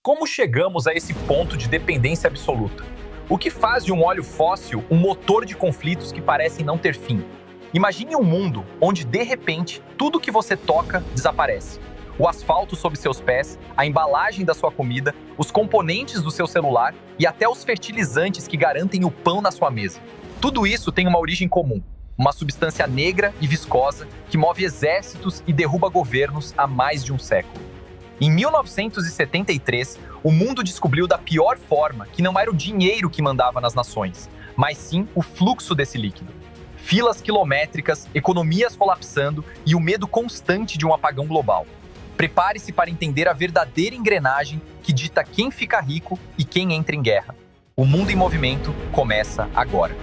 Como chegamos a esse ponto de dependência absoluta? O que faz de um óleo fóssil um motor de conflitos que parecem não ter fim? Imagine um mundo onde, de repente, tudo que você toca desaparece. O asfalto sob seus pés, a embalagem da sua comida, os componentes do seu celular e até os fertilizantes que garantem o pão na sua mesa. Tudo isso tem uma origem comum: uma substância negra e viscosa que move exércitos e derruba governos há mais de um século. Em 1973, o mundo descobriu da pior forma que não era o dinheiro que mandava nas nações, mas sim o fluxo desse líquido. Filas quilométricas, economias colapsando e o medo constante de um apagão global. Prepare-se para entender a verdadeira engrenagem que dita quem fica rico e quem entra em guerra. O Mundo em Movimento começa agora.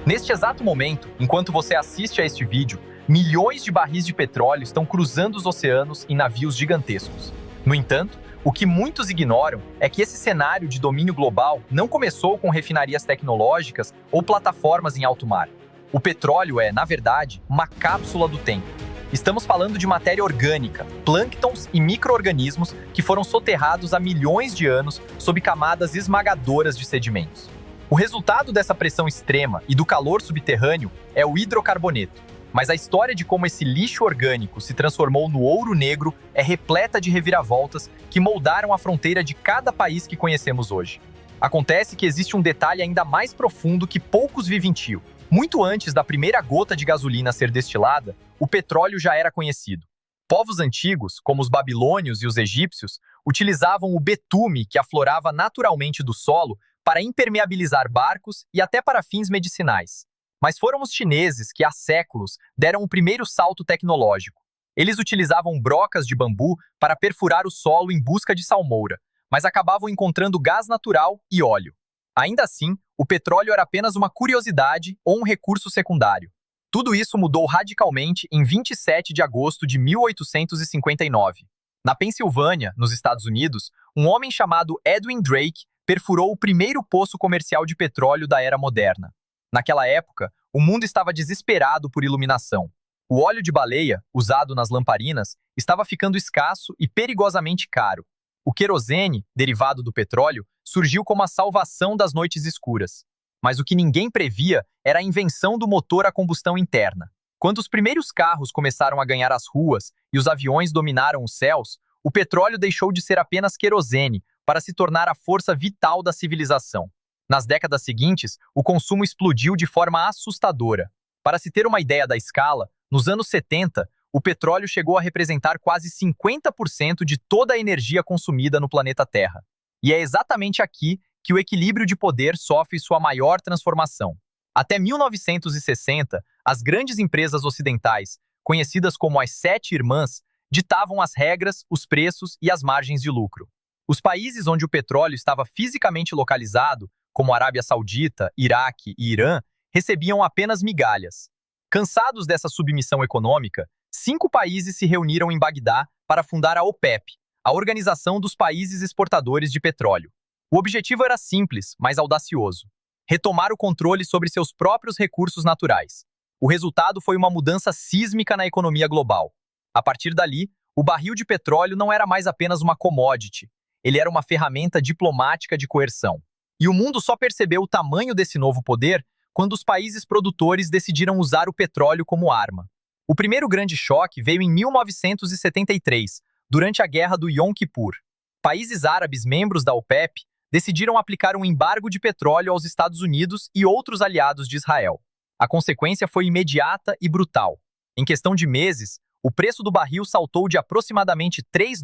Neste exato momento, enquanto você assiste a este vídeo, milhões de barris de petróleo estão cruzando os oceanos em navios gigantescos. No entanto, o que muitos ignoram é que esse cenário de domínio global não começou com refinarias tecnológicas ou plataformas em alto mar. O petróleo é, na verdade, uma cápsula do tempo. Estamos falando de matéria orgânica, plânctons e micro-organismos que foram soterrados há milhões de anos sob camadas esmagadoras de sedimentos. O resultado dessa pressão extrema e do calor subterrâneo é o hidrocarboneto. Mas a história de como esse lixo orgânico se transformou no ouro negro é repleta de reviravoltas que moldaram a fronteira de cada país que conhecemos hoje. Acontece que existe um detalhe ainda mais profundo que poucos vivenciam. Muito antes da primeira gota de gasolina ser destilada, o petróleo já era conhecido. Povos antigos, como os babilônios e os egípcios, utilizavam o betume que aflorava naturalmente do solo para impermeabilizar barcos e até para fins medicinais. Mas foram os chineses que, há séculos, deram o primeiro salto tecnológico. Eles utilizavam brocas de bambu para perfurar o solo em busca de salmoura, mas acabavam encontrando gás natural e óleo. Ainda assim, o petróleo era apenas uma curiosidade ou um recurso secundário. Tudo isso mudou radicalmente em 27 de agosto de 1859. Na Pensilvânia, nos Estados Unidos, um homem chamado Edwin Drake perfurou o primeiro poço comercial de petróleo da era moderna. Naquela época, o mundo estava desesperado por iluminação. O óleo de baleia, usado nas lamparinas, estava ficando escasso e perigosamente caro. O querosene, derivado do petróleo, surgiu como a salvação das noites escuras. Mas o que ninguém previa era a invenção do motor a combustão interna. Quando os primeiros carros começaram a ganhar as ruas e os aviões dominaram os céus, o petróleo deixou de ser apenas querosene para se tornar a força vital da civilização. Nas décadas seguintes, o consumo explodiu de forma assustadora. Para se ter uma ideia da escala, nos anos 70, o petróleo chegou a representar quase 50% de toda a energia consumida no planeta Terra. E é exatamente aqui que o equilíbrio de poder sofre sua maior transformação. Até 1960, as grandes empresas ocidentais, conhecidas como as Sete Irmãs, ditavam as regras, os preços e as margens de lucro. Os países onde o petróleo estava fisicamente localizado, como Arábia Saudita, Iraque e Irã, recebiam apenas migalhas. Cansados dessa submissão econômica, 5 países se reuniram em Bagdá para fundar a OPEP, a Organização dos Países Exportadores de Petróleo. O objetivo era simples, mas audacioso: retomar o controle sobre seus próprios recursos naturais. O resultado foi uma mudança sísmica na economia global. A partir dali, o barril de petróleo não era mais apenas uma commodity, ele era uma ferramenta diplomática de coerção. E o mundo só percebeu o tamanho desse novo poder quando os países produtores decidiram usar o petróleo como arma. O primeiro grande choque veio em 1973, durante a Guerra do Yom Kippur. Países árabes membros da OPEP decidiram aplicar um embargo de petróleo aos Estados Unidos e outros aliados de Israel. A consequência foi imediata e brutal. Em questão de meses, o preço do barril saltou de aproximadamente $3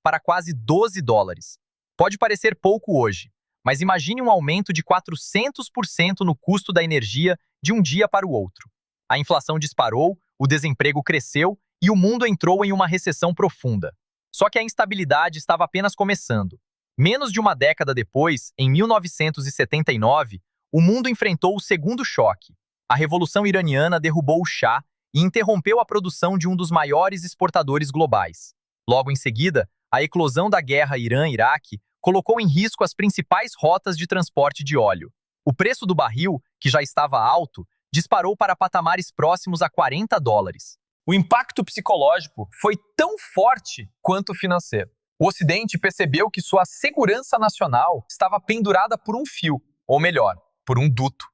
para quase $12. Pode parecer pouco hoje, mas imagine um aumento de 400% no custo da energia de um dia para o outro. A inflação disparou, o desemprego cresceu e o mundo entrou em uma recessão profunda. Só que a instabilidade estava apenas começando. Menos de uma década depois, em 1979, o mundo enfrentou o segundo choque. A Revolução Iraniana derrubou o Shah e interrompeu a produção de um dos maiores exportadores globais. Logo em seguida, a eclosão da guerra Irã-Iraque colocou em risco as principais rotas de transporte de óleo. O preço do barril, que já estava alto, disparou para patamares próximos a $40. O impacto psicológico foi tão forte quanto o financeiro. O Ocidente percebeu que sua segurança nacional estava pendurada por um fio, ou melhor, por um duto.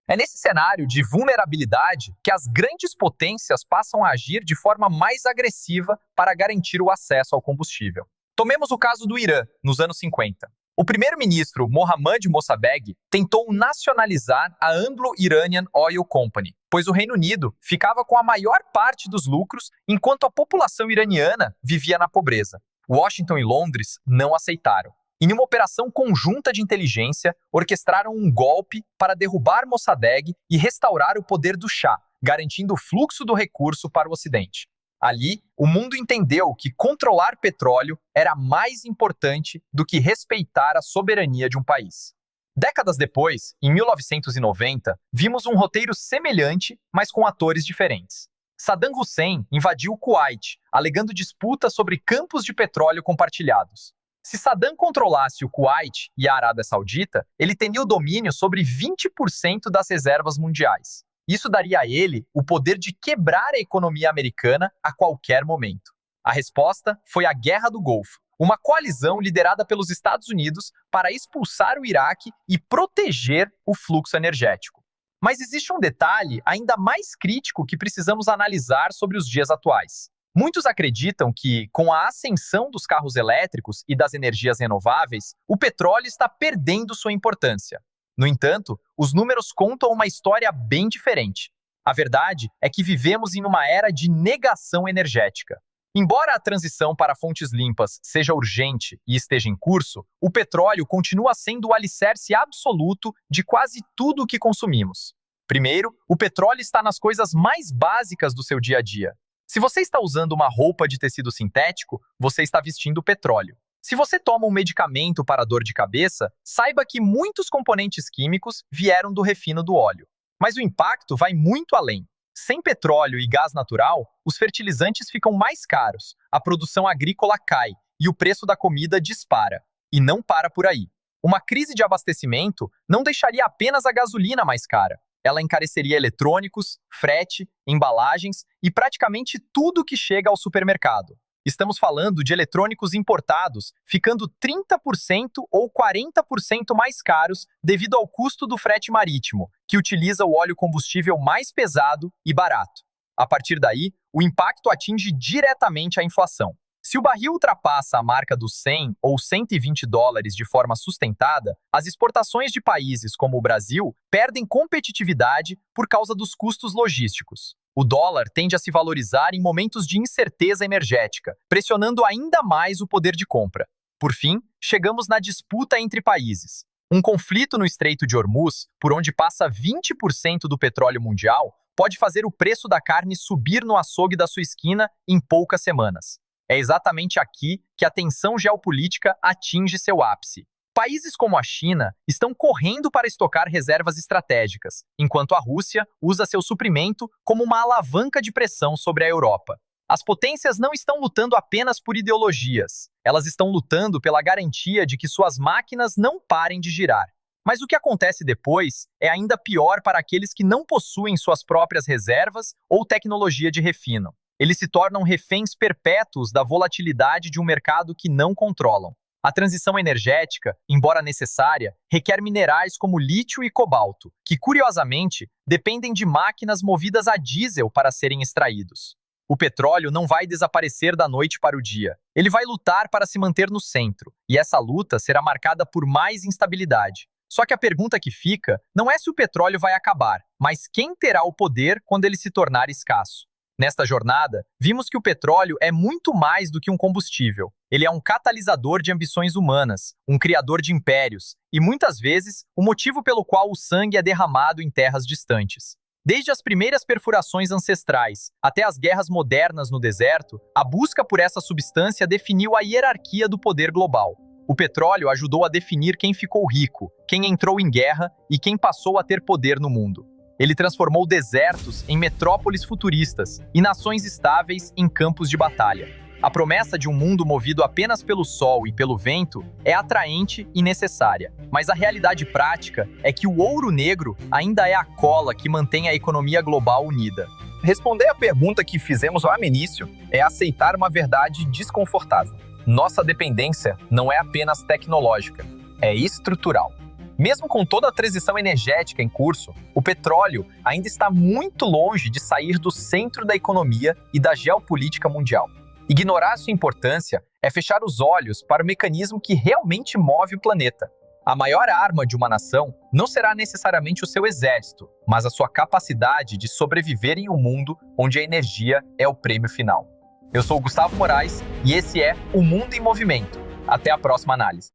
É nesse cenário de vulnerabilidade que as grandes potências passam a agir de forma mais agressiva para garantir o acesso ao combustível. Tomemos o caso do Irã, nos anos 50. O primeiro-ministro Mohammad Mossadegh tentou nacionalizar a Anglo-Iranian Oil Company, pois o Reino Unido ficava com a maior parte dos lucros enquanto a população iraniana vivia na pobreza. Washington e Londres não aceitaram. Em uma operação conjunta de inteligência, orquestraram um golpe para derrubar Mossadegh e restaurar o poder do Shah, garantindo o fluxo do recurso para o Ocidente. Ali, o mundo entendeu que controlar petróleo era mais importante do que respeitar a soberania de um país. Décadas depois, em 1990, vimos um roteiro semelhante, mas com atores diferentes. Saddam Hussein invadiu o Kuwait, alegando disputa sobre campos de petróleo compartilhados. Se Saddam controlasse o Kuwait e a Arábia Saudita, ele teria o domínio sobre 20% das reservas mundiais. Isso daria a ele o poder de quebrar a economia americana a qualquer momento. A resposta foi a Guerra do Golfo, uma coalizão liderada pelos Estados Unidos para expulsar o Iraque e proteger o fluxo energético. Mas existe um detalhe ainda mais crítico que precisamos analisar sobre os dias atuais. Muitos acreditam que, com a ascensão dos carros elétricos e das energias renováveis, o petróleo está perdendo sua importância. No entanto, os números contam uma história bem diferente. A verdade é que vivemos em uma era de negação energética. Embora a transição para fontes limpas seja urgente e esteja em curso, o petróleo continua sendo o alicerce absoluto de quase tudo o que consumimos. Primeiro, o petróleo está nas coisas mais básicas do seu dia a dia. Se você está usando uma roupa de tecido sintético, você está vestindo petróleo. Se você toma um medicamento para dor de cabeça, saiba que muitos componentes químicos vieram do refino do óleo. Mas o impacto vai muito além. Sem petróleo e gás natural, os fertilizantes ficam mais caros, a produção agrícola cai e o preço da comida dispara. E não para por aí. Uma crise de abastecimento não deixaria apenas a gasolina mais cara. Ela encareceria eletrônicos, frete, embalagens e praticamente tudo que chega ao supermercado. Estamos falando de eletrônicos importados ficando 30% ou 40% mais caros devido ao custo do frete marítimo, que utiliza o óleo combustível mais pesado e barato. A partir daí, o impacto atinge diretamente a inflação. Se o barril ultrapassa a marca dos 100 ou 120 dólares de forma sustentada, as exportações de países como o Brasil perdem competitividade por causa dos custos logísticos. O dólar tende a se valorizar em momentos de incerteza energética, pressionando ainda mais o poder de compra. Por fim, chegamos na disputa entre países. Um conflito no Estreito de Hormuz, por onde passa 20% do petróleo mundial, pode fazer o preço da carne subir no açougue da sua esquina em poucas semanas. É exatamente aqui que a tensão geopolítica atinge seu ápice. Países como a China estão correndo para estocar reservas estratégicas, enquanto a Rússia usa seu suprimento como uma alavanca de pressão sobre a Europa. As potências não estão lutando apenas por ideologias, elas estão lutando pela garantia de que suas máquinas não parem de girar. Mas o que acontece depois é ainda pior para aqueles que não possuem suas próprias reservas ou tecnologia de refino. Eles se tornam reféns perpétuos da volatilidade de um mercado que não controlam. A transição energética, embora necessária, requer minerais como lítio e cobalto, que, curiosamente, dependem de máquinas movidas a diesel para serem extraídos. O petróleo não vai desaparecer da noite para o dia. Ele vai lutar para se manter no centro, e essa luta será marcada por mais instabilidade. Só que a pergunta que fica não é se o petróleo vai acabar, mas quem terá o poder quando ele se tornar escasso. Nesta jornada, vimos que o petróleo é muito mais do que um combustível. Ele é um catalisador de ambições humanas, um criador de impérios e, muitas vezes, o motivo pelo qual o sangue é derramado em terras distantes. Desde as primeiras perfurações ancestrais até as guerras modernas no deserto, a busca por essa substância definiu a hierarquia do poder global. O petróleo ajudou a definir quem ficou rico, quem entrou em guerra e quem passou a ter poder no mundo. Ele transformou desertos em metrópoles futuristas e nações estáveis em campos de batalha. A promessa de um mundo movido apenas pelo sol e pelo vento é atraente e necessária, mas a realidade prática é que o ouro negro ainda é a cola que mantém a economia global unida. Responder à pergunta que fizemos lá no início é aceitar uma verdade desconfortável. Nossa dependência não é apenas tecnológica, é estrutural. Mesmo com toda a transição energética em curso, o petróleo ainda está muito longe de sair do centro da economia e da geopolítica mundial. Ignorar sua importância é fechar os olhos para o mecanismo que realmente move o planeta. A maior arma de uma nação não será necessariamente o seu exército, mas a sua capacidade de sobreviver em um mundo onde a energia é o prêmio final. Eu sou o Gustavo Moraes e esse é O Mundo em Movimento. Até a próxima análise.